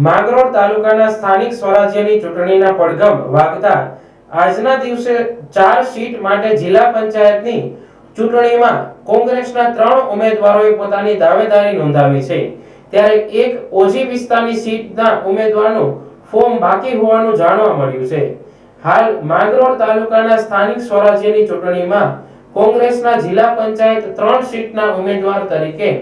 માંગરોળ તાલુકાના સ્થાનિક સ્વરાજ્યની ચૂંટણીના પડઘમ વાગતા આજના દિવસે 4 સીટ માટે જિલ્લા પંચાયતની ચૂંટણીમાં કોંગ્રેસના 3 ઉમેદવારોએ પોતાની દાવેદારી નોંધાવી છે, ત્યારે એક ઓજી વિસ્તારની સીટના ઉમેદવારનું ફોર્મ બાકી હોવાનું જાણવા મળ્યું છે। હાલ માંગરોળ તાલુકાના સ્થાનિક સ્વરાજ્યની ચૂંટણીમાં કોંગ્રેસના જિલ્લા પંચાયત 3 સીટના ઉમેદવાર તરીકે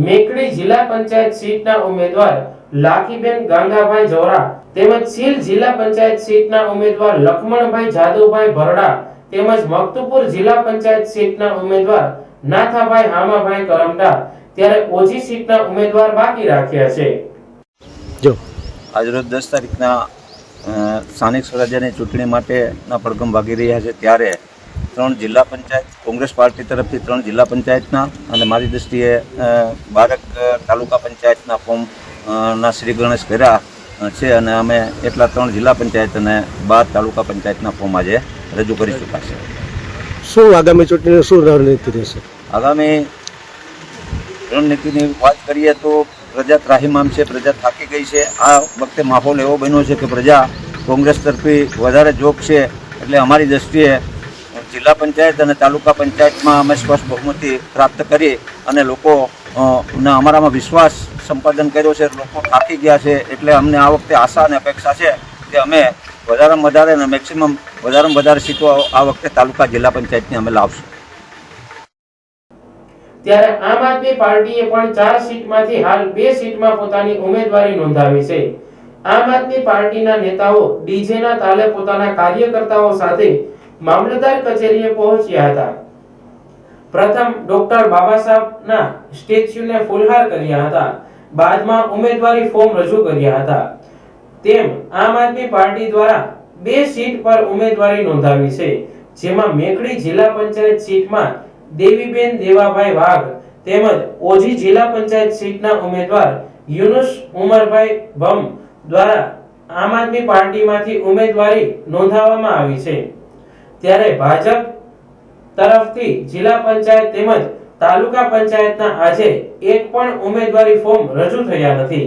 મેકડી જિલ્લા પંચાયત સીટના ઉમેદવાર લાખીબેન ગાંગાભાઈ જોરા તેમજ સીલ જિલ્લા પંચાયત સીટના ઉમેદવાર લખમણભાઈ જાદવભાઈ ભરડા તેમજ મકતુપુર જિલ્લા પંચાયત સીટના ઉમેદવાર નાથાભાઈ હામાભાઈ કરમટા ત્યારે ઓજી સીટના ઉમેદવાર બાકી રાખ્યા છે। જો આજરોજ 10 તારીખના સ્થાનિક સ્વરાજ્યની ચૂંટણી માટેના પડઘમ વાગી રહ્યા છે, ત્યારે 3 જિલ્લા પંચાયત કોંગ્રેસ પાર્ટી તરફથી 3 જિલ્લા પંચાયતના અને મારી દ્રષ્ટિએ બારક તાલુકા પંચાયતના ફોર્મ ના શ્રી ગણેશ કર્યા છે અને અમે એટલા 3 જિલ્લા પંચાયત અને 12 તાલુકા પંચાયતના ફોર્મ આજે રજૂ કરી ચૂક્યા છે। શું આગામી ચૂંટણીની શું રણનીતિ રહેશે? આગામી રણનીતિની વાત કરીએ તો પ્રજા ત્રાહિમામ છે, પ્રજા થાકી ગઈ છે। આ વખતે માહોલ એવો બન્યો છે કે પ્રજા કોંગ્રેસ તરફી વધારે જોગ છે, એટલે અમારી દ્રષ્ટિએ જિલ્લા પંચાયત અને તાલુકા પંચાયતમાં અમે સ્પષ્ટ બહુમતી પ્રાપ્ત કરી અને લોકોને અમારામાં વિશ્વાસ સંપાદન કર્યો છે। લોકો થાકી ગયા છે, એટલે અમને આ વખતે આશા અને અપેક્ષા છે કે અમે વધારેમાં વધારે અને મેક્સિમમ વધારેમાં વધારે સીટો આ વખતે તાલુકા જિલ્લા પંચાયતની અમે લાવશું। ત્યારે આમ આદમી પાર્ટીએ પણ 4 સીટમાંથી હાલ 2 સીટમાં પોતાની ઉમેદવારી નોંધાવી છે। આમ આદમી પાર્ટીના નેતાઓ ડીજેના તાલે પોતાના કાર્યકર્તાઓ સાથે મામલતદાર કચેરીએ પહોંચ્યા હતા। પ્રથમ ડોક્ટર બાબા સાહેબના સ્ટેચ્યુને ફૂલહાર કર્યા હતા, બાદમાં ઉમેદવારી ફોર્મ રજૂ કર્યા હતા। તેમ આમ આદમી પાર્ટી દ્વારા 2 સીટ પર ઉમેદવારી નોંધાવી છે, જેમાં મેકડી જિલ્લા પંચાયત સીટમાં દેવીબેન દેવાભાઈ વાઘ તેમજ ઓજી જિલ્લા પંચાયત સીટના ઉમેદવાર યુનુસ ઉમરભાઈ ભમ દ્વારા આમ આદમી પાર્ટીમાંથી ઉમેદવારી નોંધાવવામાં આવી છે। ત્યારે ભાજપ તરફથી જિલ્લા પંચાયત તેમજ તાલુકા પંચાયતના આજે એક પણ ઉમેદવારી ફોર્મ રજૂ થયા નથી।